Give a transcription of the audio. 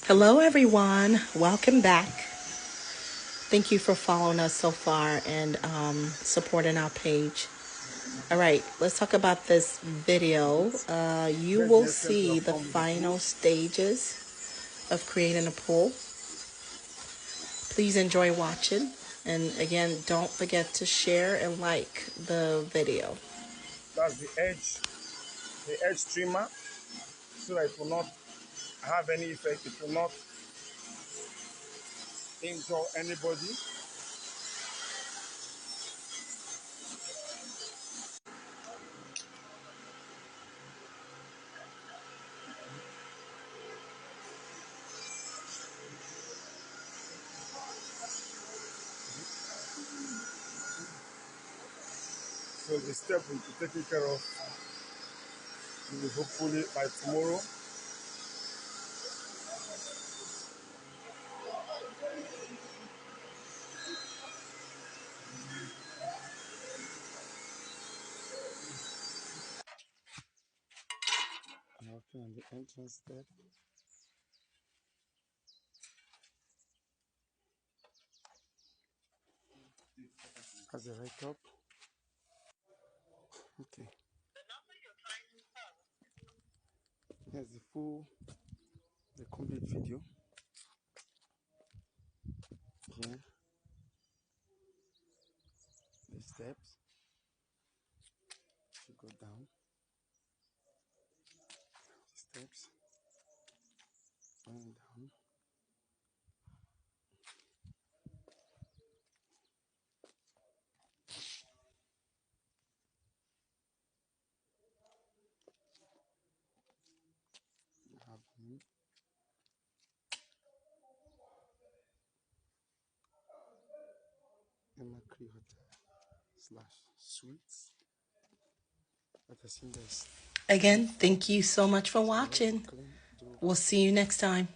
Hello, everyone. Welcome back. Thank you for following us so far and supporting our page. All right, let's talk about this video. You will see the final stages of creating a pool. Please enjoy watching. And again, don't forget to share and like the video. That's the edge trimmer, so that it will not have any effect. It will not injure anybody. So the step will be taken care of. We will hopefully by tomorrow. I'm working on the entrance step. That's the right up. Okay. Here's the complete video. Here, the steps. You go down. The steps. Going down. You have Emakri Hotel / Suites. But I think there's Again, thank you so much for watching. We'll see you next time.